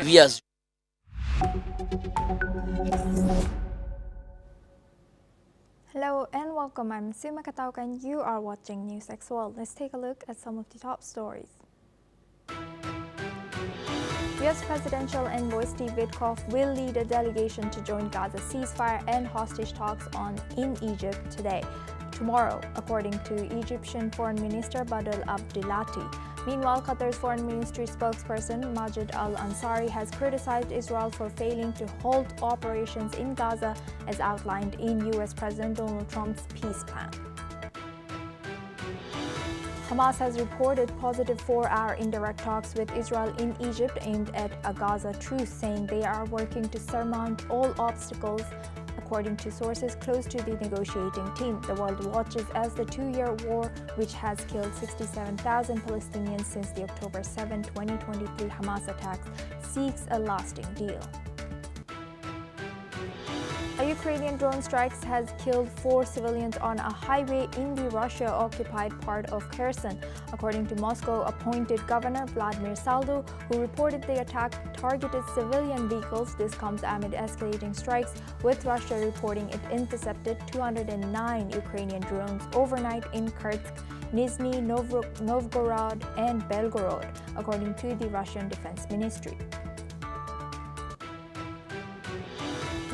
we as Hello and welcome. I'm Suma Katauk and you are watching News X World. Let's take a look at some of the top stories. U.S. Presidential Envoy Steve Witkoff will lead a delegation to join Gaza ceasefire and hostage talks in Egypt tomorrow, according to Egyptian Foreign Minister Badr Abdelati. Meanwhile, Qatar's Foreign Ministry spokesperson Majid Al-Ansari has criticized Israel for failing to halt operations in Gaza as outlined in U.S. President Donald Trump's peace plan. Hamas has reported positive 4-hour indirect talks with Israel in Egypt aimed at a Gaza truce, saying they are working to surmount all obstacles. According to sources close to the negotiating team, the world watches as the 2-year war, which has killed 67,000 Palestinians since the October 7, 2023 Hamas attacks, seeks a lasting deal. A Ukrainian drone strike has killed 4 civilians on a highway in the Russia-occupied part of Kherson, according to Moscow-appointed Governor Vladimir Saldo, who reported the attack targeted civilian vehicles. This comes amid escalating strikes, with Russia reporting it intercepted 209 Ukrainian drones overnight in Kursk, Nizhny Novgorod, and Belgorod, according to the Russian Defense Ministry.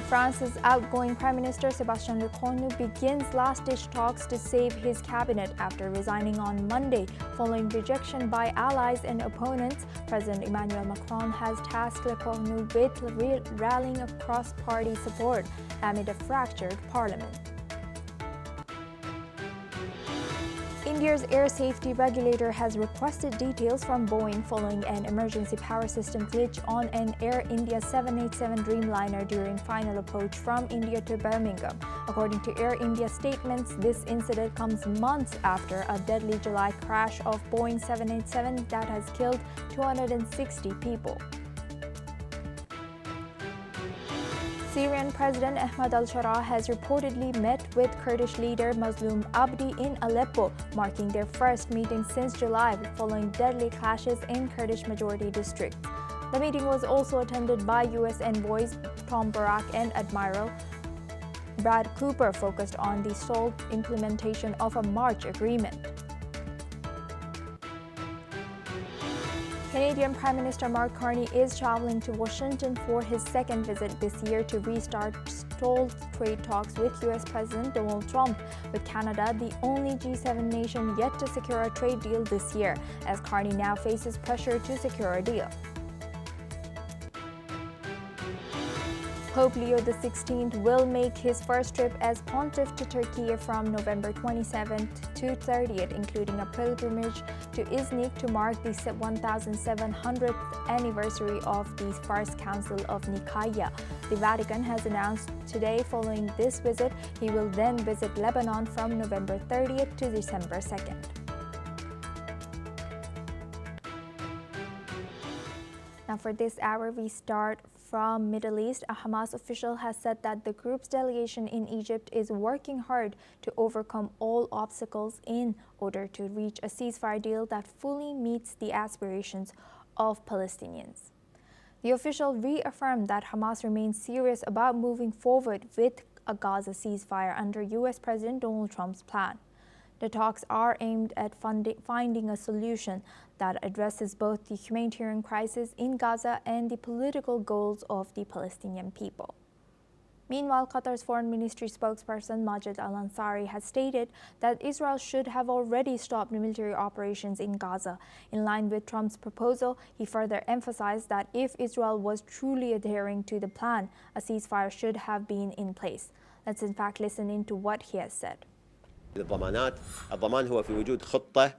France's outgoing Prime Minister Sébastien Lecornu begins last-ditch talks to save his cabinet after resigning on Monday. Following rejection by allies and opponents, President Emmanuel Macron has tasked Lecornu with rallying cross-party support amid a fractured parliament. India's air safety regulator has requested details from Boeing following an emergency power system glitch on an Air India 787 Dreamliner during final approach from India to Birmingham. According to Air India statements, this incident comes months after a deadly July crash of Boeing 787 that has killed 260 people. Syrian President Ahmad al-Shara has reportedly met with Kurdish leader Mazloum Abdi in Aleppo, marking their first meeting since July following deadly clashes in Kurdish-majority districts. The meeting was also attended by U.S. envoys Tom Barak and Admiral Brad Cooper, focused on the stalled implementation of a March agreement. Canadian Prime Minister Mark Carney is traveling to Washington for his second visit this year to restart stalled trade talks with U.S. President Donald Trump, with Canada the only G7 nation yet to secure a trade deal this year, as Carney now faces pressure to secure a deal. Pope Leo XVI will make his first trip as pontiff to Turkey from November 27th to 30th, including a pilgrimage to Iznik to mark the 1700th anniversary of the First Council of Nicaea. The Vatican has announced today following this visit, he will then visit Lebanon from November 30th to December 2nd. Now for this hour, we start from Middle East. A Hamas official has said that the group's delegation in Egypt is working hard to overcome all obstacles in order to reach a ceasefire deal that fully meets the aspirations of Palestinians. The official reaffirmed that Hamas remains serious about moving forward with a Gaza ceasefire under U.S. President Donald Trump's plan. The talks are aimed at finding a solution that addresses both the humanitarian crisis in Gaza and the political goals of the Palestinian people. Meanwhile, Qatar's Foreign Ministry spokesperson Majid Al-Ansari has stated that Israel should have already stopped military operations in Gaza. In line with Trump's proposal, he further emphasized that if Israel was truly adhering to the plan, a ceasefire should have been in place. Let's in fact listen into what he has said. الضمان هو في وجود خطة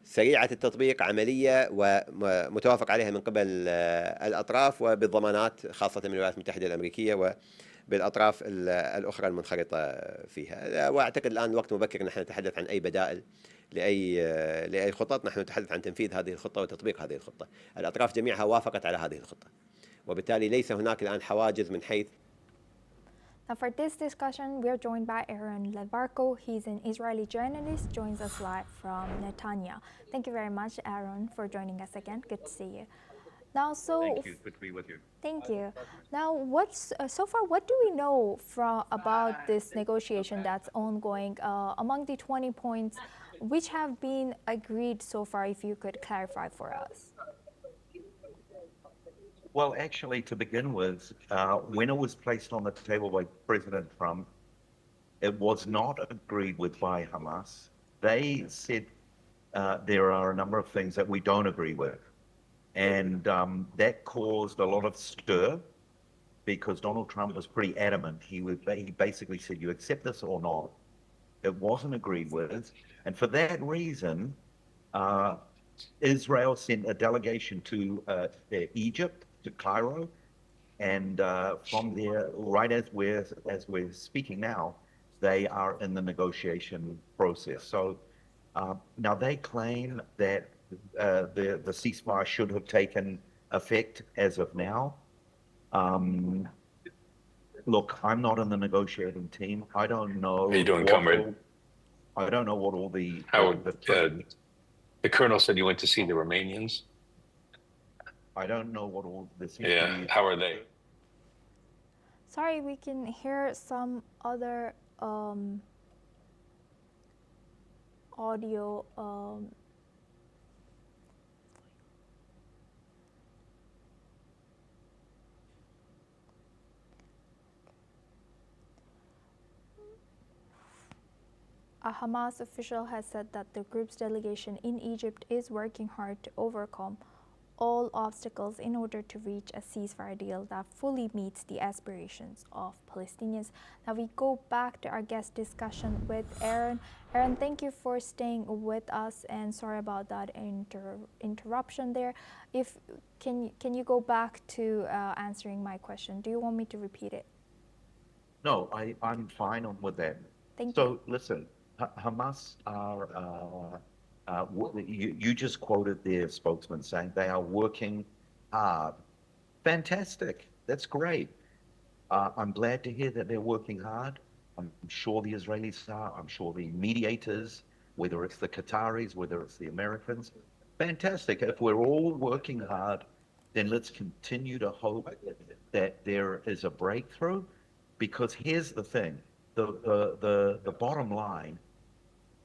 سريعة التطبيق، عملية ومتوافق عليها من قبل الأطراف وبالضمانات خاصة من الولايات المتحدة الأمريكية وبالأطراف الأخرى المنخرطة فيها. وأعتقد الآن الوقت مبكر أن نحن نتحدث عن أي بدائل لأي خطط. نحن نتحدث عن تنفيذ هذه الخطة وتطبيق هذه الخطة. الأطراف جميعها وافقت على هذه الخطة، وبالتالي ليس هناك الآن حواجز من حيث. Now for this discussion, we are joined by Aaron Levarko. He's an Israeli journalist, joins us live from Netanya. Thank you very much, Aaron, for joining us again. Good to see you. Now, so Thank you. Good to be with you. thank you. Now, what's so far? What do we know from about this negotiation that's ongoing? Among the 20 points, which have been agreed so far? If you could clarify for us. Well, actually, to begin with, when it was placed on the table by President Trump, it was not agreed with by Hamas. They said there are a number of things that we don't agree with. And that caused a lot of stir because Donald Trump was pretty adamant. He basically said, you accept this or not? It wasn't agreed with. And for that reason, Israel sent a delegation to Egypt, to Cairo. And from there, right as we're speaking now, they are in the negotiation process. So now they claim that the ceasefire should have taken effect as of now. Look, I'm not in the negotiating team. I don't know. How you doing, comrade? I don't know what all the Howard, the colonel said you went to see the Romanians. I don't know what all this. Yeah, how are they? Sorry, we can hear some other audio. A Hamas official has said that the group's delegation in Egypt is working hard to overcome all obstacles in order to reach a ceasefire deal that fully meets the aspirations of Palestinians. Now we go back to our guest discussion with Aaron. Aaron, thank you for staying with us, and sorry about that interruption there. Can you go back to answering my question? Do you want me to repeat it? No, I'm fine with that. Thank you. So listen, Hamas are, you just quoted their spokesman saying they are working hard. Fantastic. That's great. I'm glad to hear that they're working hard. I'm sure the Israelis are. I'm sure the mediators, whether it's the Qataris, whether it's the Americans. Fantastic. If we're all working hard, then let's continue to hope that there is a breakthrough. Because here's the thing, the bottom line,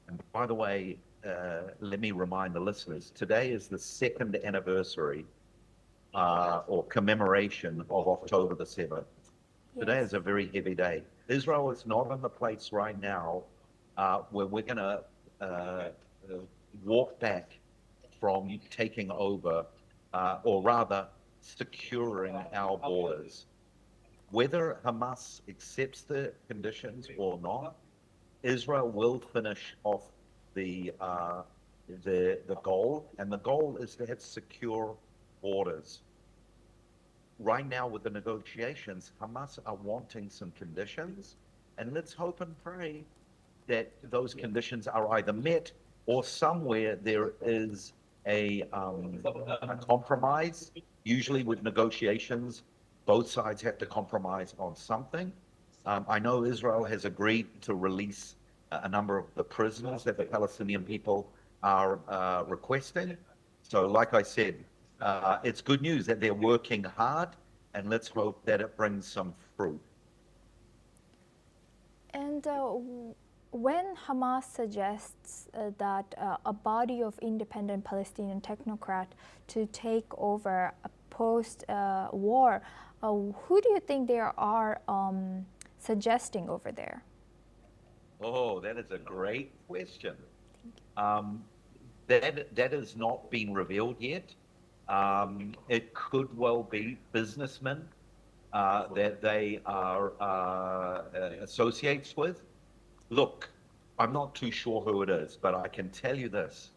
and by the way, let me remind the listeners, today is the second anniversary or commemoration of October the 7th. Yes. Today is a very heavy day. Israel is not in the place right now where we're going to walk back from taking over, or rather securing our borders. Whether Hamas accepts the conditions or not, Israel will finish off the goal, and the goal is to have secure borders. Right now with the negotiations, Hamas are wanting some conditions, and let's hope and pray that those conditions are either met or somewhere there is a compromise. Usually with negotiations, both sides have to compromise on something. I know Israel has agreed to release a number of the prisoners that the Palestinian people are requesting. So like I said, it's good news that they're working hard, and let's hope that it brings some fruit. And when Hamas suggests that a body of independent Palestinian technocrats to take over post-war, who do you think they are suggesting over there? Oh, that is a great question. That has not been revealed yet. It could well be businessmen that they are associates with. Look, I'm not too sure who it is, but I can tell you this,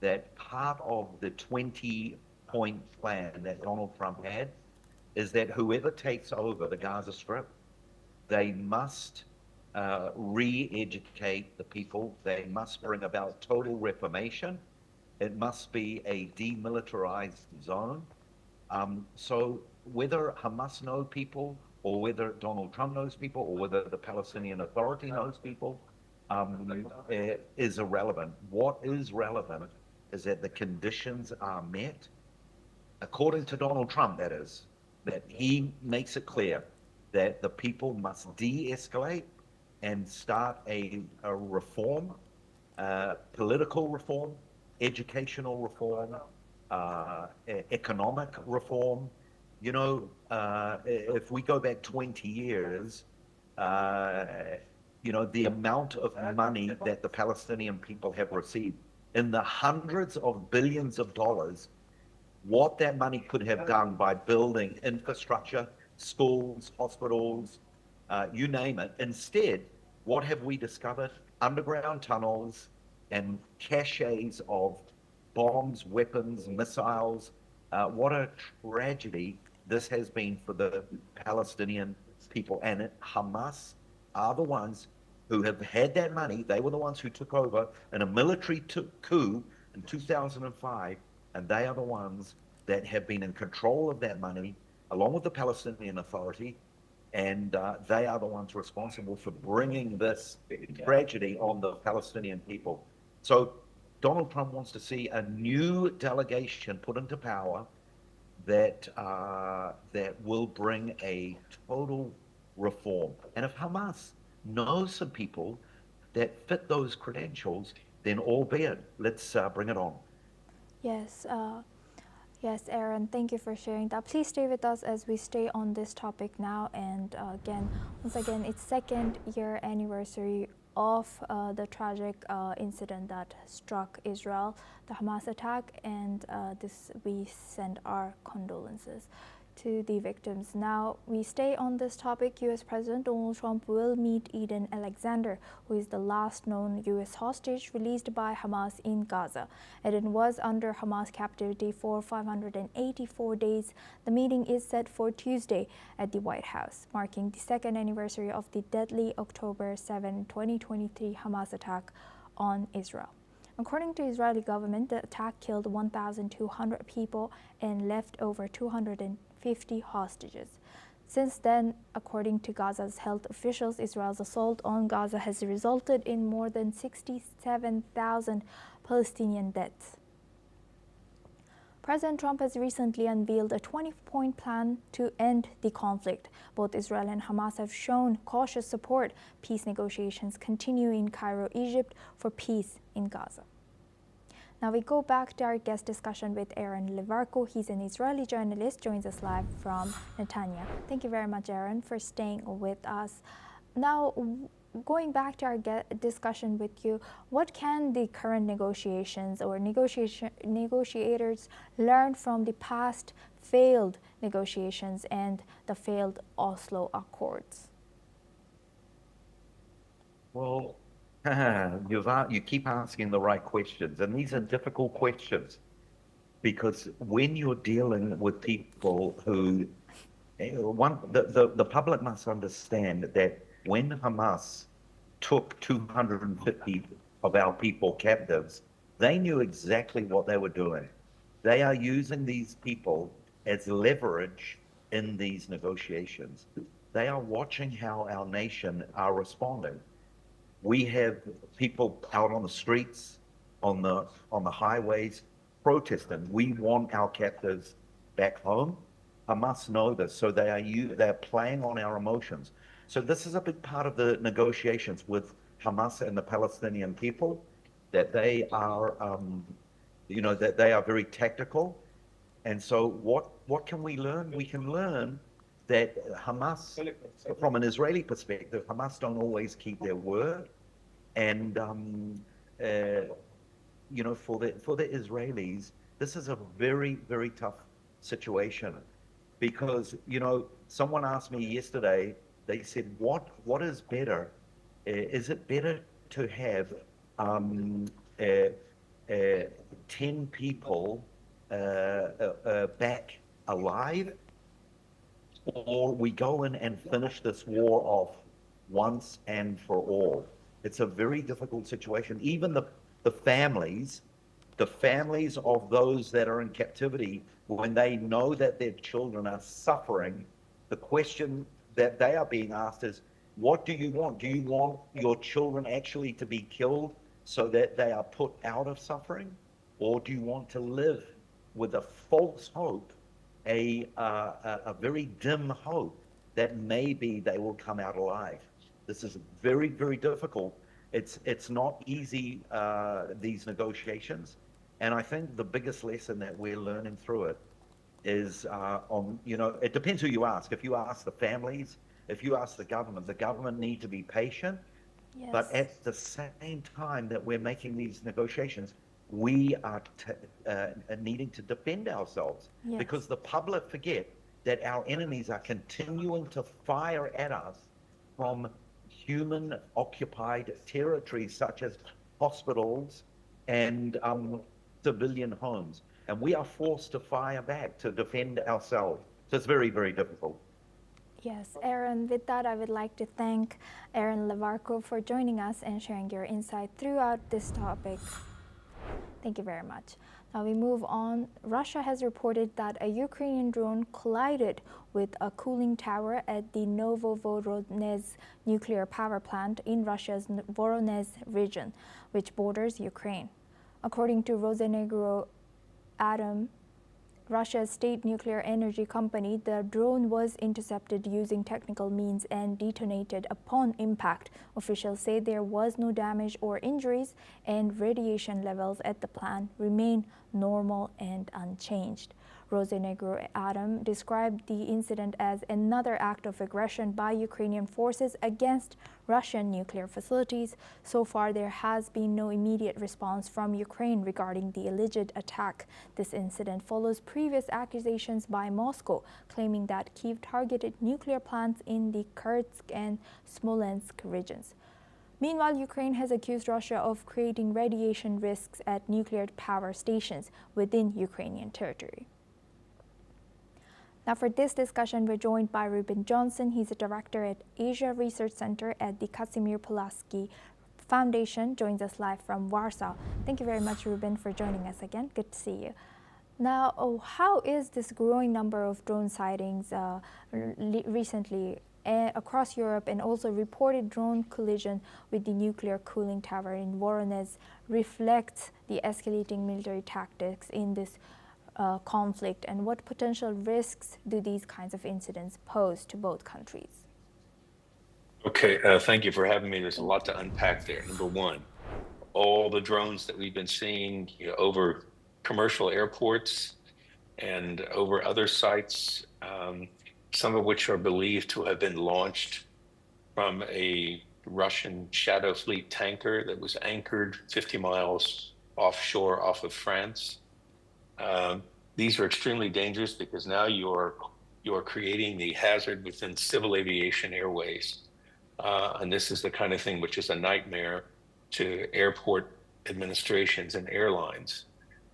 that part of the 20-point plan that Donald Trump had is that whoever takes over the Gaza Strip, they must re-educate the people. They must bring about total reformation. It must be a demilitarized zone. So whether Hamas know people, or whether Donald Trump knows people, or whether the Palestinian Authority knows people, is irrelevant. What is relevant is that the conditions are met, according to Donald Trump, that is, that he makes it clear that the people must de-escalate and start a reform, political reform, educational reform, economic reform. You know, if we go back 20 years, you know, the amount of money that the Palestinian people have received in the hundreds of billions of dollars, what that money could have done by building infrastructure, schools, hospitals, you name it. Instead, what have we discovered? Underground tunnels and caches of bombs, weapons, missiles. What a tragedy this has been for the Palestinian people. And Hamas are the ones who have had that money. They were the ones who took over in a military coup in 2005, and they are the ones that have been in control of that money, along with the Palestinian Authority, and they are the ones responsible for bringing this tragedy on the Palestinian people. So Donald Trump wants to see a new delegation put into power that will bring a total reform. And if Hamas knows some people that fit those credentials, then albeit, let's bring it on. Yes, yes, Aaron, thank you for sharing that. Please stay with us as we stay on this topic now. And once again, it's second year anniversary of the tragic incident that struck Israel, the Hamas attack, and we send our condolences to the victims. Now, we stay on this topic. U.S. President Donald Trump will meet Eden Alexander, who is the last known U.S. hostage released by Hamas in Gaza. Eden was under Hamas captivity for 584 days. The meeting is set for Tuesday at the White House, marking the second anniversary of the deadly October 7, 2023 Hamas attack on Israel. According to Israeli government, the attack killed 1,200 people and left over 250 hostages. Since then, according to Gaza's health officials, Israel's assault on Gaza has resulted in more than 67,000 Palestinian deaths. President Trump has recently unveiled a 20-point plan to end the conflict. Both Israel and Hamas have shown cautious support. Peace negotiations continue in Cairo, Egypt, for peace in Gaza. Now we go back to our guest discussion with Aaron Levarko. He's an Israeli journalist, joins us live from Netanya. Thank you very much, Aaron, for staying with us. Now, going back to our discussion with you, what can the current negotiations or negotiators learn from the past failed negotiations and the failed Oslo Accords? Well, you keep asking the right questions, and these are difficult questions, because when you're dealing with people who, the public must understand that when Hamas took 250 of our people captives, they knew exactly what they were doing. They are using these people as leverage in these negotiations. They are watching how our nation are responding. We have people out on the streets, on the highways, protesting. We want our captives back home. Hamas know this, so they're playing on our emotions. So this is a big part of the negotiations with Hamas and the Palestinian people, that they are, that they are very tactical. And so what can we learn? We can learn that Hamas, from an Israeli perspective, Hamas don't always keep their word. And, for the Israelis, this is a very, very tough situation, because, someone asked me yesterday, they said, what is better? Is it better to have 10 people back alive, or we go in and finish this war off once and for all? It's a very difficult situation. Even the families of those that are in captivity, when they know that their children are suffering, the question that they are being asked is, what do you want? Do you want your children actually to be killed so that they are put out of suffering? Or do you want to live with a false hope, a very dim hope that maybe they will come out alive. This is very, very difficult. It's not easy, these negotiations. And I think the biggest lesson that we're learning through it is it depends who you ask. If you ask the families, if you ask the government need to be patient. Yes. But at the same time that we're making these negotiations, we are needing to defend ourselves. Yes. Because the public forget that our enemies are continuing to fire at us from human-occupied territories such as hospitals and civilian homes. And we are forced to fire back to defend ourselves. So it's very, very difficult. Yes, Aaron, with that, I would like to thank Aaron Lavarco for joining us and sharing your insight throughout this topic. Thank you very much. Now we move on. Russia has reported that a Ukrainian drone collided with a cooling tower at the Novovoronezh nuclear power plant in Russia's Voronezh region, which borders Ukraine. According to Rosenegro Atom, Russia's state nuclear energy company, the drone was intercepted using technical means and detonated upon impact. Officials say there was no damage or injuries, and radiation levels at the plant remain normal and unchanged. Rosenegro Atom described the incident as another act of aggression by Ukrainian forces against Russian nuclear facilities. So far, there has been no immediate response from Ukraine regarding the alleged attack. This incident follows previous accusations by Moscow, claiming that Kyiv targeted nuclear plants in the Kursk and Smolensk regions. Meanwhile, Ukraine has accused Russia of creating radiation risks at nuclear power stations within Ukrainian territory. Now for this discussion, we're joined by Ruben Johnson. He's a director at Asia Research Center at the Kazimierz Pulaski Foundation, joins us live from Warsaw. Thank you very much, Ruben, for joining us again. Good to see you. Now, how is this growing number of drone sightings recently across Europe, and also reported drone collision with the nuclear cooling tower in Voronezh reflects the escalating military tactics in this conflict, and what potential risks do these kinds of incidents pose to both countries? Okay, thank you for having me. There's a lot to unpack there. Number one, all the drones that we've been seeing over commercial airports and over other sites, some of which are believed to have been launched from a Russian Shadow Fleet tanker that was anchored 50 miles offshore off of France. These are extremely dangerous because now you're creating the hazard within civil aviation airways. And this is the kind of thing which is a nightmare to airport administrations and airlines.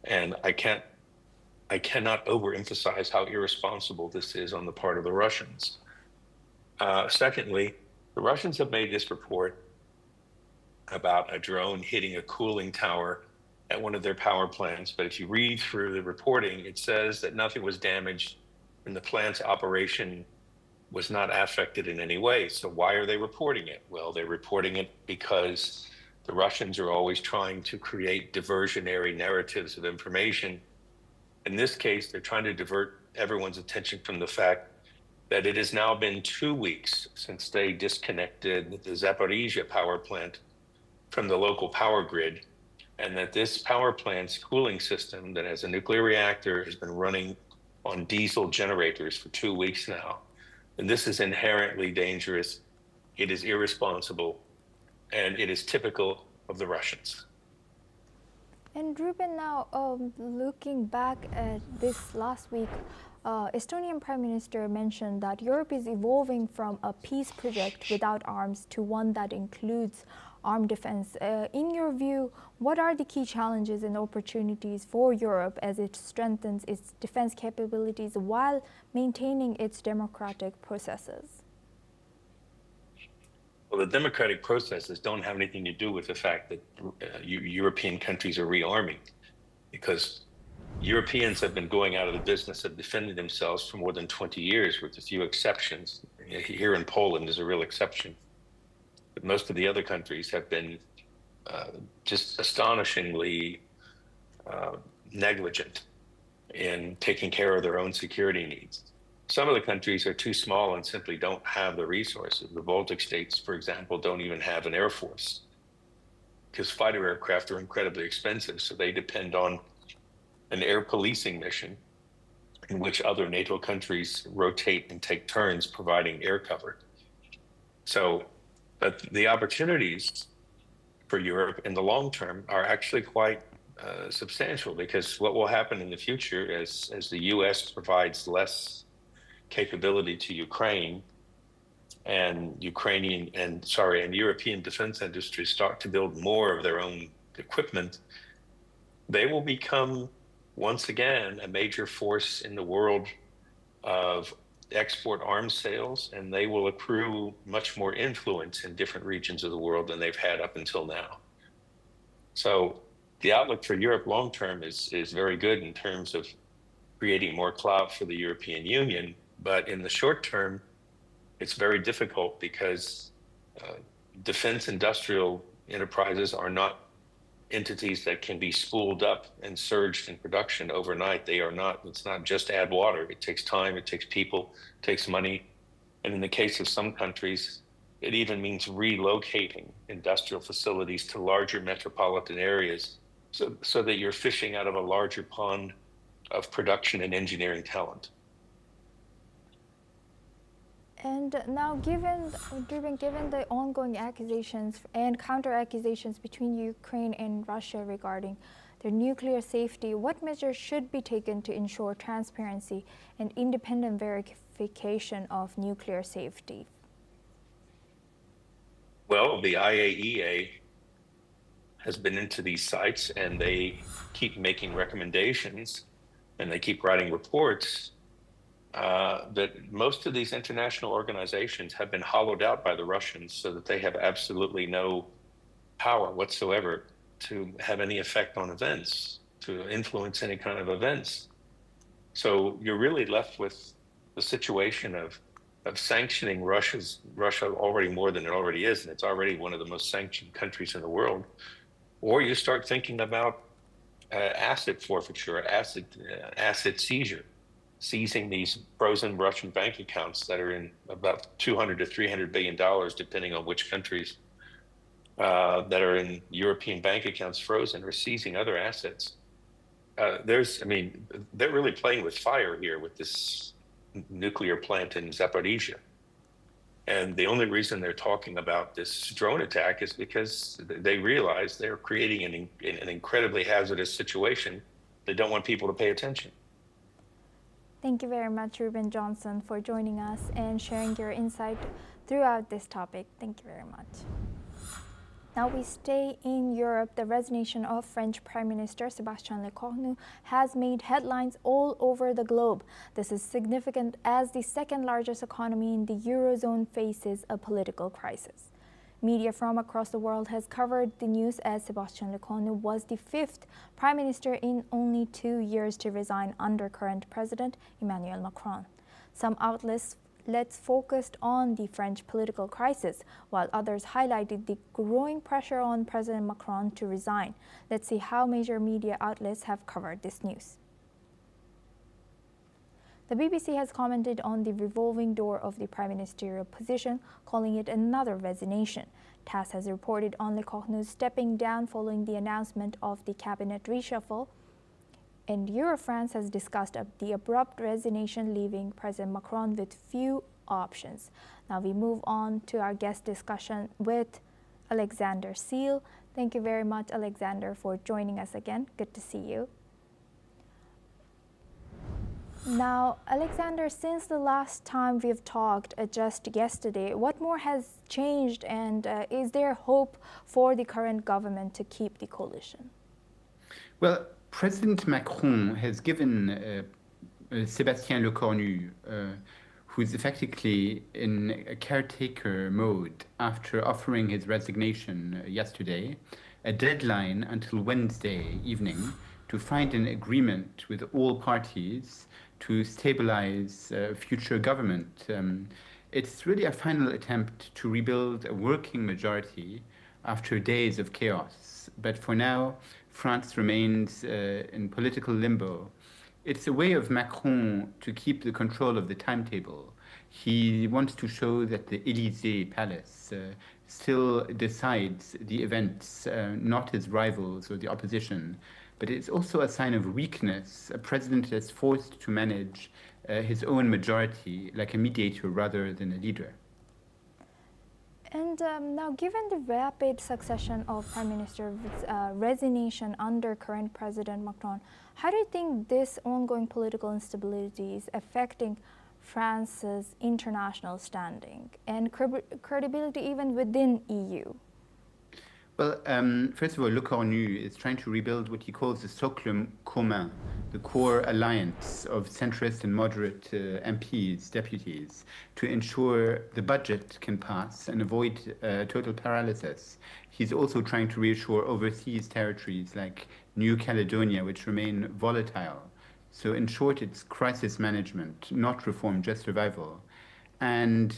And I cannot overemphasize how irresponsible this is on the part of the Russians. Secondly, the Russians have made this report about a drone hitting a cooling tower at one of their power plants. But if you read through the reporting, it says that nothing was damaged and the plant's operation was not affected in any way. So why are they reporting it? Well, they're reporting it because the Russians are always trying to create diversionary narratives of information. In this case, they're trying to divert everyone's attention from the fact that it has now been 2 weeks since they disconnected the Zaporizhzhia power plant from the local power grid, and that this power plant's cooling system that has a nuclear reactor has been running on diesel generators for 2 weeks now. And this is inherently dangerous. It is irresponsible, and it is typical of the Russians. And Ruben, now looking back at this last week, Estonian Prime Minister mentioned that Europe is evolving from a peace project without arms to one that includes armed defense. In your view, what are the key challenges and opportunities for Europe as it strengthens its defense capabilities while maintaining its democratic processes? Well, the democratic processes don't have anything to do with the fact that European countries are rearming, because Europeans have been going out of the business of defending themselves for more than 20 years, with a few exceptions. Here in Poland is a real exception. But most of the other countries have been just astonishingly negligent. in taking care of their own security needs. Some of the countries are too small and simply don't have the resources. The Baltic states, for example, don't even have an air force because fighter aircraft are incredibly expensive. So they depend on an air policing mission in which other NATO countries rotate and take turns providing air cover. So, but the opportunities for Europe in the long term are actually quite substantial, because what will happen in the future as the US provides less capability to Ukraine, and European defense industries start to build more of their own equipment, they will become once again a major force in the world of export arms sales, and they will accrue much more influence in different regions of the world than they've had up until now. So the outlook for Europe long term is very good in terms of creating more clout for the European Union. But in the short term, it's very difficult because defense industrial enterprises are not entities that can be spooled up and surged in production overnight. They are not. It's not just add water. It takes time, it takes people, it takes money. And in the case of some countries, it even means relocating industrial facilities to larger metropolitan areas so that you're fishing out of a larger pond of production and engineering talent. And now, given the ongoing accusations and counter-accusations between Ukraine and Russia regarding their nuclear safety, what measures should be taken to ensure transparency and independent verification of nuclear safety? Well, the IAEA has been into these sites, and they keep making recommendations, and they keep writing reports that most of these international organizations have been hollowed out by the Russians, so that they have absolutely no power whatsoever to have any effect on events, to influence any kind of events. So you're really left with the situation of sanctioning Russia already more than it already is, and it's already one of the most sanctioned countries in the world. Or you start thinking about asset forfeiture, asset seizure, seizing these frozen Russian bank accounts that are in about $200 to $300 billion, depending on which countries, that are in European bank accounts frozen, or seizing other assets. They're really playing with fire here with this nuclear plant in Zaporizhia. And the only reason they're talking about this drone attack is because they realize they're creating an incredibly hazardous situation. They don't want people to pay attention. Thank you very much, Ruben Johnson, for joining us and sharing your insight throughout this topic. Thank you very much. Now we stay in Europe. The resignation of French Prime Minister Sébastien Lecornu has made headlines all over the globe. This is significant as the second largest economy in the Eurozone faces a political crisis. Media from across the world has covered the news as Sébastien Lecornu was the fifth prime minister in only 2 years to resign under current president Emmanuel Macron. Some outlets focused on the French political crisis, while others highlighted the growing pressure on President Macron to resign. Let's see how major media outlets have covered this news. The BBC has commented on the revolving door of the prime ministerial position, calling it another resignation. TASS has reported on Lecornu stepping down following the announcement of the cabinet reshuffle, and Eurofrance has discussed the abrupt resignation, leaving President Macron with few options. Now we move on to our guest discussion with Alexander Seal. Thank you very much, Alexander, for joining us again. Good to see you. Now, Alexander, since the last time we've talked just yesterday, what more has changed, and is there hope for the current government to keep the coalition? Well, President Macron has given Sébastien Lecornu, who's effectively in a caretaker mode after offering his resignation yesterday, a deadline until Wednesday evening to find an agreement with all parties to stabilize future government. It's really a final attempt to rebuild a working majority after days of chaos. But for now, France remains in political limbo It's a way of Macron to keep the control of the timetable. He wants to show that the Élysée Palace still decides the events, not his rivals or the opposition. But it's also a sign of weakness. A president is forced to manage his own majority like a mediator rather than a leader. And now, given the rapid succession of prime minister resignation under current President Macron, how do you think this ongoing political instability is affecting France's international standing and credibility even within EU? Well, first of all, Le Cornu is trying to rebuild what he calls the socle commun, the core alliance of centrist and moderate MPs, deputies, to ensure the budget can pass and avoid total paralysis. He's also trying to reassure overseas territories like New Caledonia, which remain volatile. So in short, it's crisis management, not reform, just survival. And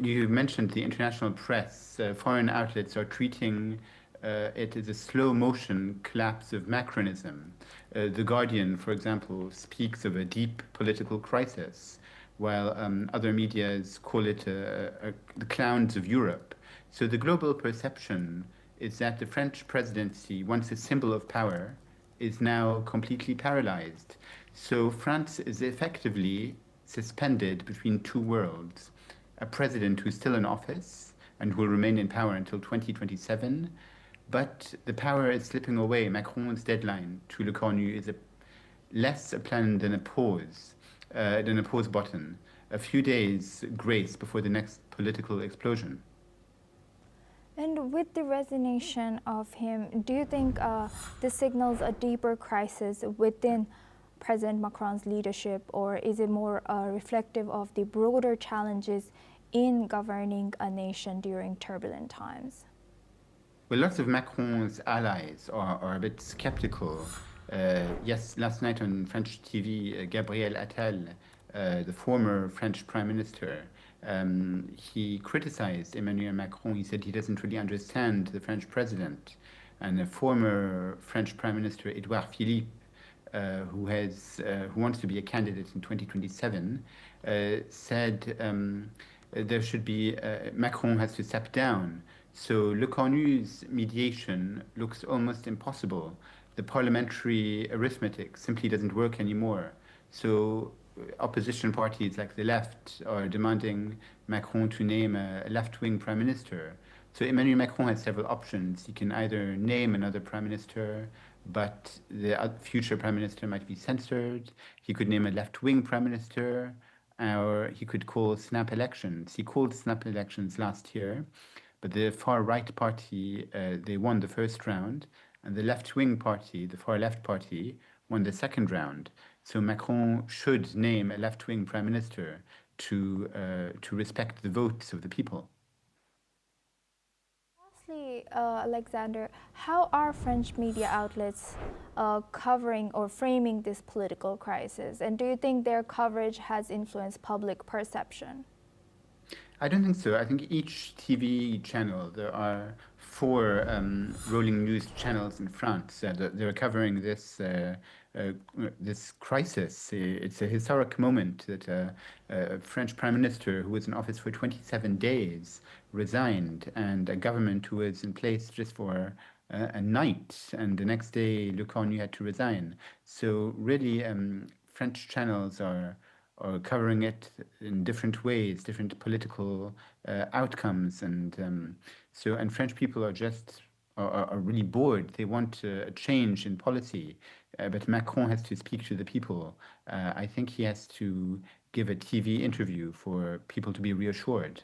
you mentioned the international press. Foreign outlets are treating it as a slow motion collapse of Macronism. The Guardian, for example, speaks of a deep political crisis, while other medias call it the clowns of Europe. So the global perception is that the French presidency, once a symbol of power, is now completely paralyzed. So France is effectively suspended between two worlds. A president who's still in office and will remain in power until 2027, but the power is slipping away. Macron's deadline to Le Cornu is less a plan than a pause button, a few days grace before the next political explosion. And with the resignation of him, do you think this signals a deeper crisis within President Macron's leadership, or is it more reflective of the broader challenges in governing a nation during turbulent times? Well, lots of Macron's allies are a bit skeptical. Yes, last night on French TV, Gabriel Attal, the former French prime minister, he criticized Emmanuel Macron. He said he doesn't really understand the French president. And the former French prime minister, Edouard Philippe, who wants to be a candidate in 2027, said there should be Macron has to step down. So Le Cornu's mediation looks almost impossible. The parliamentary arithmetic simply doesn't work anymore. So opposition parties like the left are demanding Macron to name a left-wing prime minister. So Emmanuel Macron has several options. He can either name another prime minister, but the future prime minister might be censored. He could name a left-wing prime minister, or he could call snap elections. He called snap elections last year, but the far-right party, they won the first round, and the left-wing party, the far-left party, won the second round. So Macron should name a left-wing prime minister to respect the votes of the people. Lastly, Alexander, how are French media outlets covering or framing this political crisis? And do you think their coverage has influenced public perception? I don't think so. I think each TV channel, there are 4 rolling news channels in France. They're covering this crisis. It's a historic moment that a French prime minister who was in office for 27 days resigned, and a government who was in place just for a night, and the next day Le Cornu had to resign. So really, French channels are covering it in different ways, different political outcomes, and French people are really bored. They want a change in policy, but Macron has to speak to the people. I think he has to give a TV interview for people to be reassured.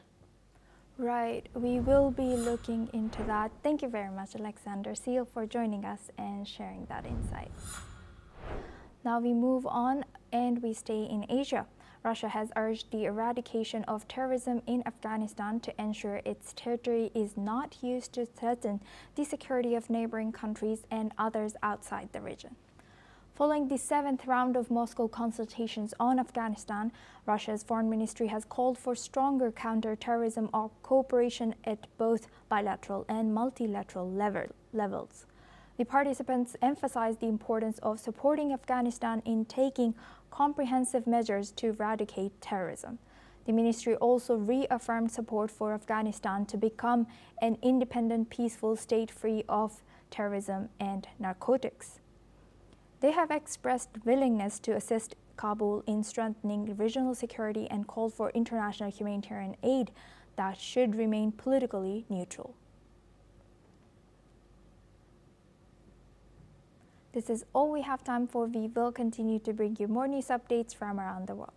Right, we will be looking into that. Thank you very much, Alexander Seal, for joining us and sharing that insight. Now we move on and we stay in Asia. Russia has urged the eradication of terrorism in Afghanistan to ensure its territory is not used to threaten the security of neighboring countries and others outside the region. Following the 7th round of Moscow consultations on Afghanistan, Russia's foreign ministry has called for stronger counter-terrorism cooperation at both bilateral and multilateral levels. The participants emphasized the importance of supporting Afghanistan in taking comprehensive measures to eradicate terrorism. The ministry also reaffirmed support for Afghanistan to become an independent, peaceful state free of terrorism and narcotics. They have expressed willingness to assist Kabul in strengthening regional security and called for international humanitarian aid that should remain politically neutral. This is all we have time for. We will continue to bring you more news updates from around the world.